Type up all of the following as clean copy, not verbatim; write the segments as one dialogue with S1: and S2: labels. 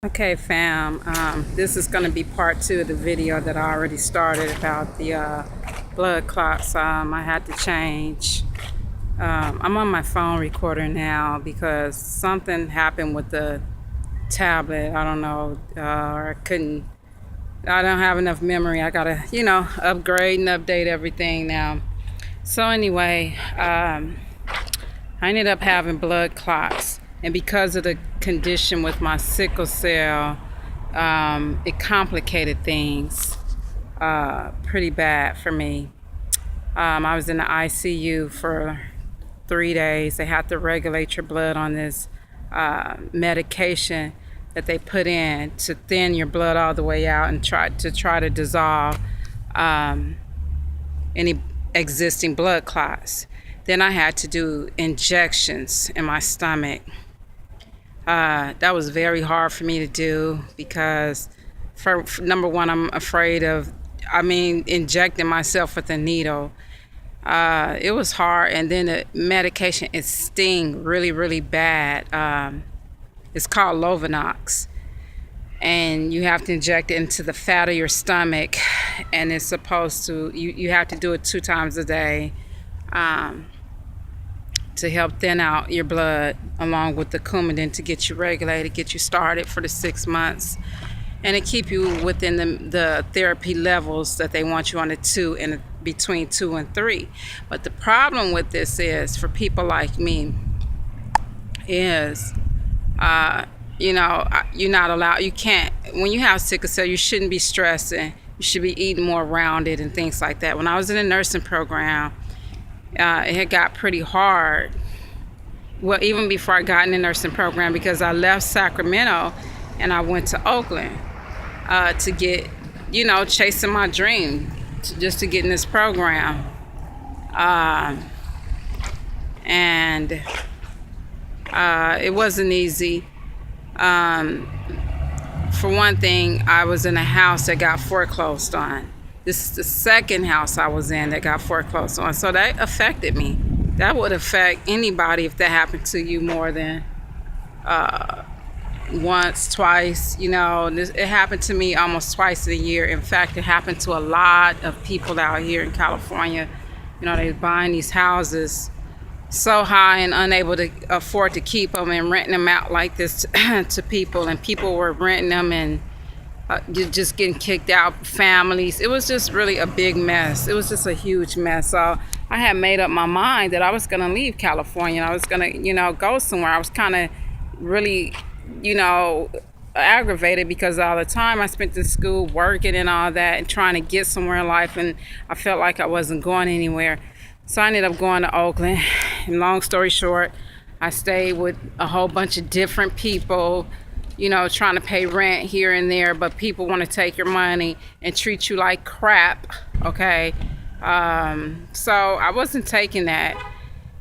S1: Okay, fam. This is going to be part two of the video that I already started about the blood clots. I had to change. I'm on my phone recorder now because something happened with the tablet. I don't know, or I don't have enough memory. I gotta, upgrade and update everything now. So anyway, I ended up having blood clots, and because of the condition with my sickle cell, it complicated things pretty bad for me. I was in the ICU for 3 days. They have to regulate your blood on this medication that they put in to thin your blood all the way out and try to dissolve any existing blood clots. Then I had to do injections in my stomach. That was very hard for me to do because, for number one, I'm afraid of, injecting myself with a needle. It was hard, and then the medication, it sting really, really bad. It's called Lovenox, and you have to inject it into the fat of your stomach, and it's supposed to, you have to do it 2 times a day. To help thin out your blood along with the Coumadin to get you regulated, get you started for the 6 months, and to keep you within the therapy levels that they want you on, the 2 and between 2 and 3. But the problem with this is, for people like me, is you're not allowed, you can't, when you have sickle cell, you shouldn't be stressing. You should be eating more rounded and things like that. When I was in a nursing program, it had got pretty hard. Well, even before I got in the nursing program, because I left Sacramento and I went to Oakland to get, chasing my dream, just to get in this program. And it wasn't easy. For one thing, I was in a house that got foreclosed on. This is the second house I was in that got foreclosed on. So that affected me. That would affect anybody if that happened to you more than once, twice. It happened to me almost twice a year. In fact, it happened to a lot of people out here in California. They were buying these houses so high and unable to afford to keep them and renting them out like this to people. And people were renting them and just getting kicked out, families. It was just really a big mess. It was just a huge mess. So I had made up my mind that I was going to leave California. I was going to, go somewhere. I was kind of really, aggravated because all the time I spent in school working and all that and trying to get somewhere in life, and I felt like I wasn't going anywhere. So I ended up going to Oakland. And long story short, I stayed with a whole bunch of different people, trying to pay rent here and there, but people want to take your money and treat you like crap, okay? So I wasn't taking that.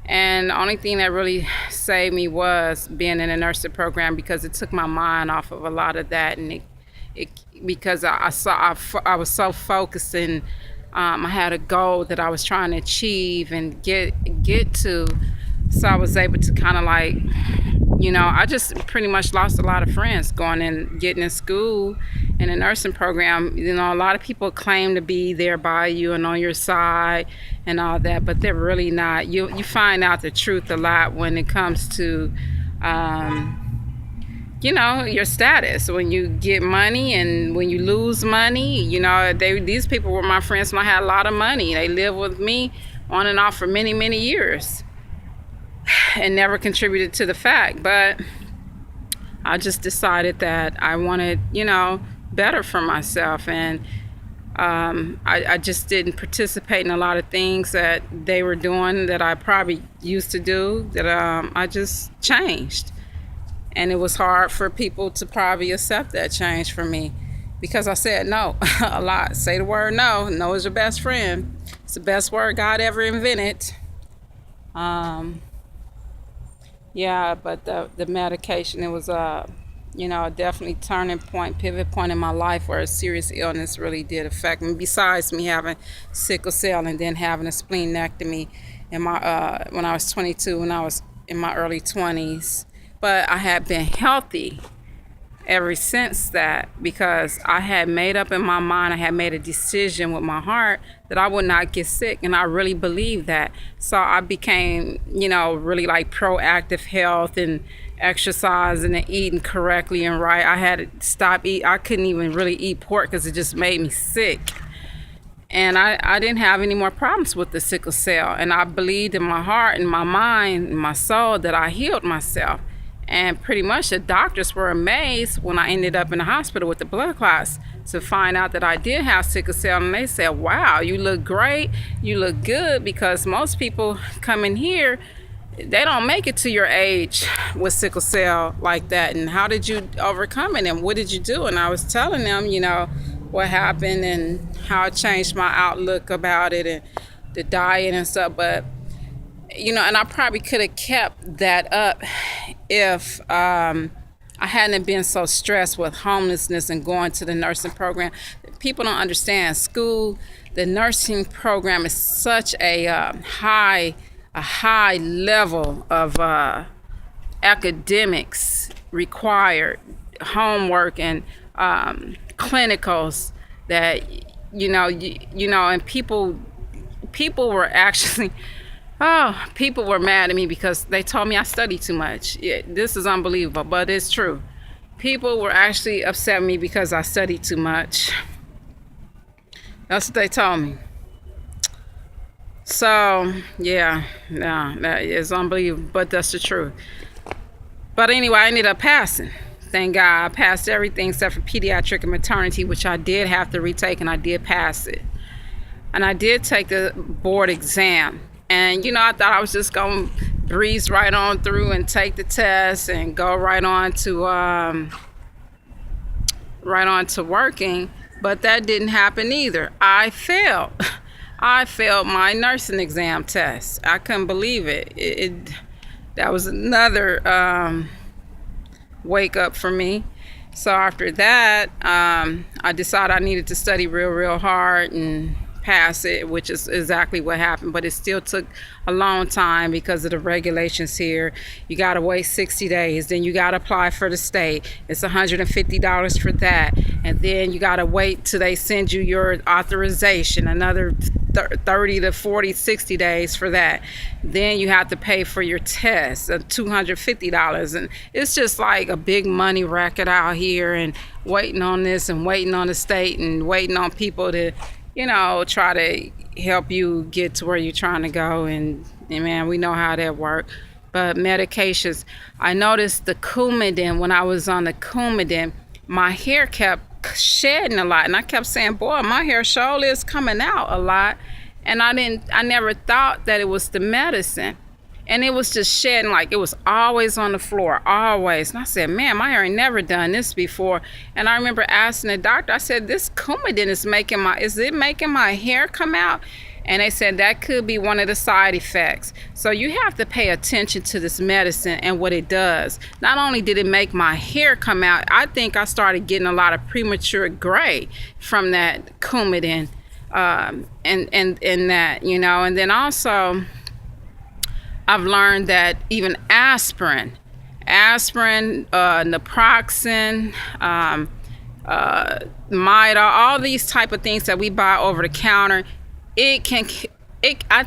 S1: And the only thing that really saved me was being in a nursing program, because it took my mind off of a lot of that. And because I was so focused, and I had a goal that I was trying to achieve and get to. So I was able to kind of like, I just pretty much lost a lot of friends going and getting in school in a nursing program. A lot of people claim to be there by you and on your side and all that, but they're really not. You find out the truth a lot when it comes to, your status. When you get money and when you lose money, these people were my friends when I had a lot of money. They lived with me on and off for many, many years, and never contributed to the fact. But I just decided that I wanted, better for myself. And I just didn't participate in a lot of things that they were doing that I probably used to do, that I just changed. And it was hard for people to probably accept that change from me, because I said no a lot. Say the word no. No is your best friend. It's the best word God ever invented. Yeah, but the medication, it was definitely turning point, pivot point in my life where a serious illness really did affect me. Besides me having sickle cell and then having a splenectomy in my when I was 22, when I was in my early 20s. But I had been healthy ever since that, because I had made up in my mind, I had made a decision with my heart that I would not get sick, and I really believed that. So I became, really like proactive health and exercising and eating correctly and right. I had to stop eat. I couldn't even really eat pork because it just made me sick. And I didn't have any more problems with the sickle cell. And I believed in my heart and my mind and my soul that I healed myself. And pretty much the doctors were amazed when I ended up in the hospital with the blood clots to find out that I did have sickle cell. And they said, wow, you look great. You look good, because most people come in here, they don't make it to your age with sickle cell like that. And how did you overcome it? And what did you do? And I was telling them, what happened and how it changed my outlook about it and the diet and stuff. But, and I probably could have kept that up if I hadn't been so stressed with homelessness and going to the nursing program. People don't understand school. The nursing program is such a high level of academics required, homework and clinicals that and people were actually people were mad at me because they told me I studied too much. This is unbelievable, but it's true. People were actually upset with me because I studied too much. That's what they told me. So that is unbelievable, but that's the truth. But anyway, I ended up passing. Thank God. I passed everything except for pediatric and maternity, which I did have to retake, and I did pass it. And I did take the board exam. And, I thought I was just going to breeze right on through and take the test and go right on to working. But that didn't happen either. I failed. I failed my nursing exam test. I couldn't believe it. That was another wake up for me. So after that, I decided I needed to study real hard and pass it, which is exactly what happened. But it still took a long time because of the regulations here. You got to wait 60 days. Then you got to apply for the state. It's $150 for that. And then you got to wait till they send you your authorization, another 30 to 40, 60 days for that. Then you have to pay for your test, $250. And it's just like a big money racket out here, and waiting on this and waiting on the state and waiting on people to try to help you get to where you're trying to go. And man, we know how that works. But medications, I noticed the Coumadin, when I was on the Coumadin, my hair kept shedding a lot. And I kept saying, boy, my hair surely is coming out a lot. And I never thought that it was the medicine. And it was just shedding, like it was always on the floor, always. And I said, man, my hair ain't never done this before. And I remember asking the doctor, I said, this Coumadin is making my hair come out? And they said that could be one of the side effects. So you have to pay attention to this medicine and what it does. Not only did it make my hair come out, I think I started getting a lot of premature gray from that Coumadin and that, and then also I've learned that even aspirin, naproxen, Midol, all these type of things that we buy over the counter, I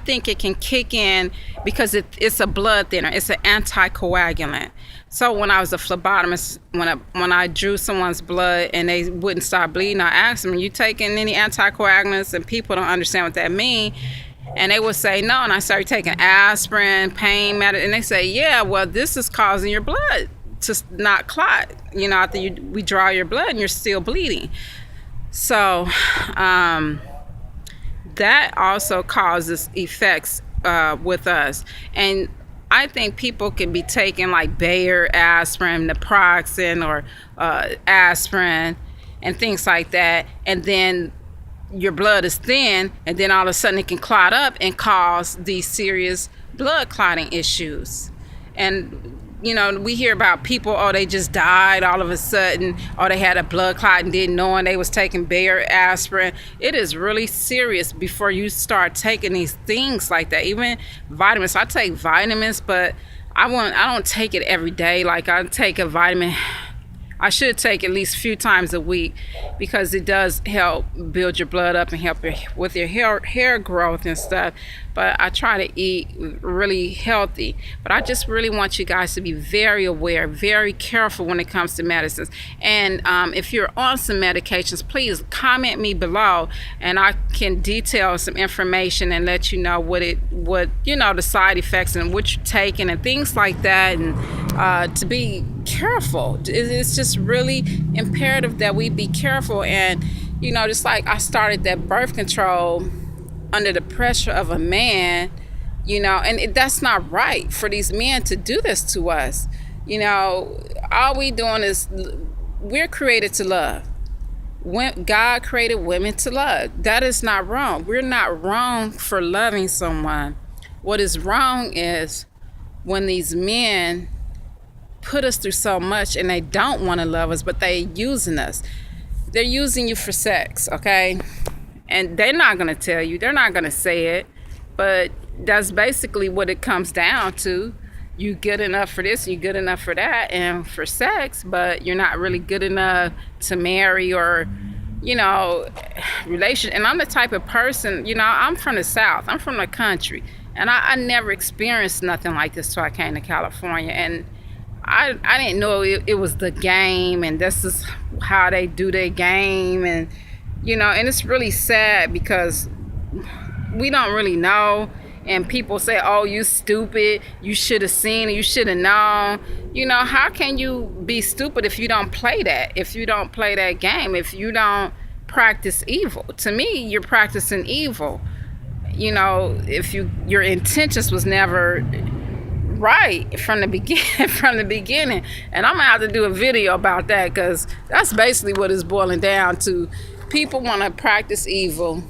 S1: think it can kick in because it's a blood thinner. It's an anticoagulant. So when I was a phlebotomist, when I drew someone's blood and they wouldn't stop bleeding, I asked them, you taking any anticoagulants? And people don't understand what that means. And they would say no, and I started taking aspirin, pain medicine, and they say, yeah, well, this is causing your blood to not clot, after we draw your blood and you're still bleeding. So that also causes effects with us. And I think people can be taking like Bayer aspirin, naproxen, or aspirin and things like that, and then your blood is thin, and then all of a sudden it can clot up and cause these serious blood clotting issues. And we hear about people, they just died all of a sudden, or they had a blood clot and didn't know, and they was taking Bayer aspirin. It is really serious before you start taking these things like that. Even vitamins, I take vitamins, but I don't take it every day. Like I take a vitamin I should take at least a few times a week because it does help build your blood up and help with your hair growth and stuff. But I try to eat really healthy. But I just really want you guys to be very aware, very careful when it comes to medicines. And if you're on some medications, please comment me below, and I can detail some information and let you know what the side effects and what you're taking and things like that, and to be careful. It's just really imperative that we be careful. And just like I started that birth control under the pressure of a man, and that's not right for these men to do this to us. All we doing is, we're created to love. When God created women to love, that is not wrong. We're not wrong for loving someone. What is wrong is when these men put us through so much and they don't want to love us, but they using us. They're using you for sex, okay? And they're not going to tell you. They're not going to say it. But that's basically what it comes down to. You good enough for this, you good enough for that, and for sex, but you're not really good enough to marry or, relation. And I'm the type of person, I'm from the South. I'm from the country. And I never experienced nothing like this till I came to California. And I didn't know it was the game, and this is how they do their game. And, and it's really sad because we don't really know. And people say, oh, you stupid, you should have seen it, you should have known. How can you be stupid if you don't play that, if you don't play that game, if you don't practice evil? To me, you're practicing evil. If your intentions was never right from the beginning. And I'm gonna have to do a video about that, because that's basically what it's boiling down to. People want to practice evil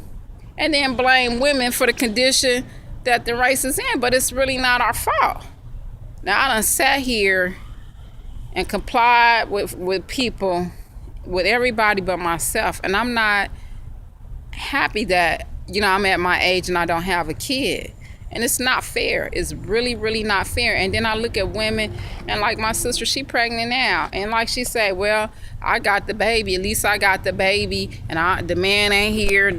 S1: and then blame women for the condition that the race is in, but it's really not our fault. Now, I done sat here and complied with people, with everybody but myself, and I'm not happy that, I'm at my age and I don't have a kid. And it's not fair. It's really, really not fair. And then I look at women, and like my sister, she pregnant now. And like she said, well, I got the baby. At least I got the baby. And the man ain't here.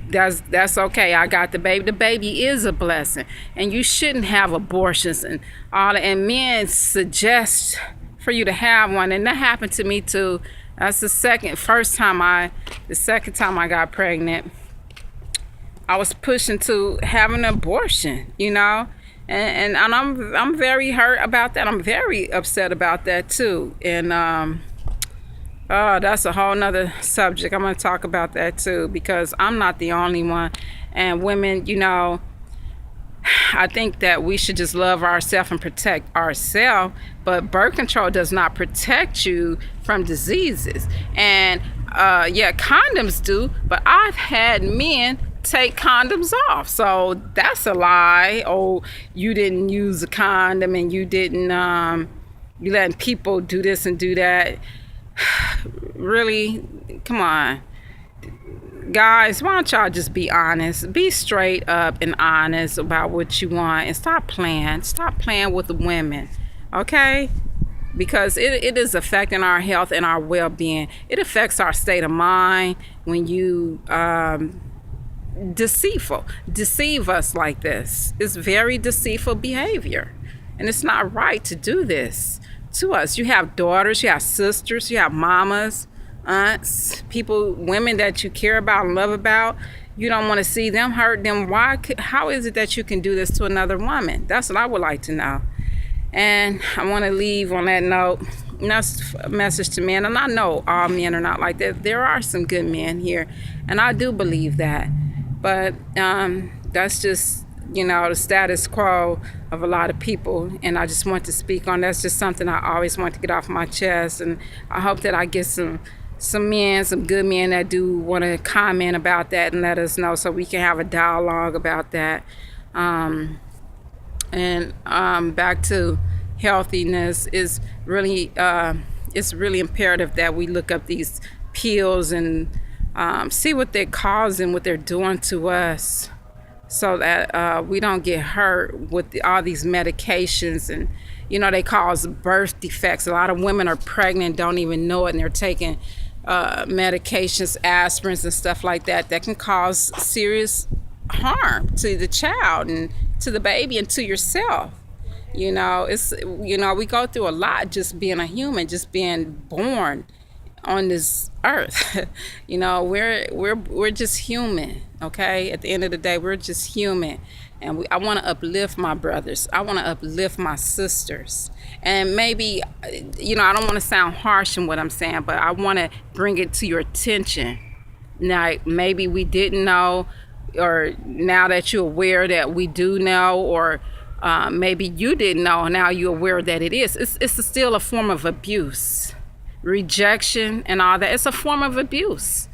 S1: That's okay. I got the baby. The baby is a blessing. And you shouldn't have abortions and all that. And men suggest for you to have one. And that happened to me too. That's the second time I got pregnant. I was pushing to have an abortion, and I'm very hurt about that. I'm very upset about that too. And that's a whole nother subject. I'm going to talk about that too, because I'm not the only one. And women, I think that we should just love ourselves and protect ourselves. But birth control does not protect you from diseases. And condoms do, but I've had men take condoms off. So that's a lie. Oh, you didn't use a condom, and you didn't you letting people do this and do that. Really? Come on. Guys, why don't y'all just be honest? Be straight up and honest about what you want, and stop playing. Stop playing with the women. Okay? Because it is affecting our health and our well-being. It affects our state of mind when you deceive us like this. It's very deceitful behavior, and it's not right to do this to us. You have daughters, you have sisters, you have mamas, aunts, women that you care about and love about. You don't want to see them hurt. Then how is it that you can do this to another woman? That's what I would like to know. And I want to leave on that note. And that's a message to men. And I know all men are not like that. There are some good men here, and I do believe that. But that's just, the status quo of a lot of people. And I just want to speak on that's just something I always want to get off my chest. And I hope that I get some good men that do want to comment about that and let us know, so we can have a dialogue about that. Back to healthiness is really, it's really imperative that we look up these pills and see what they're causing, what they're doing to us, so that we don't get hurt with all these medications. And they cause birth defects. A lot of women are pregnant, don't even know it, and they're taking medications, aspirins and stuff like that can cause serious harm to the child and to the baby and to yourself. It's we go through a lot just being a human, just being born on this earth. We're just human. Okay, at the end of the day, we're just human, and I want to uplift my brothers. I want to uplift my sisters, and maybe I don't want to sound harsh in what I'm saying, but I want to bring it to your attention. Now, maybe we didn't know, or now that you're aware that we do know, or maybe you didn't know, now you're aware that it is. It's still a form of abuse. Rejection and all that. It's a form of abuse.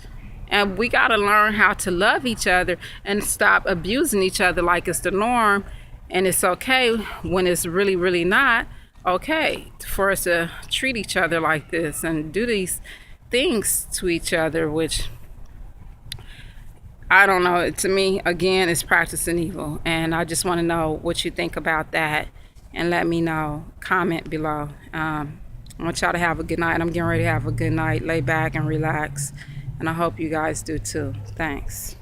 S1: And we got to learn how to love each other and stop abusing each other like it's the norm. And it's okay when it's really, really not okay for us to treat each other like this and do these things to each other, which I don't know. To me, again, it's practicing evil. And I just want to know what you think about that. And let me know. Comment below. I want y'all to have a good night. I'm getting ready to have a good night. Lay back and relax. And I hope you guys do too. Thanks.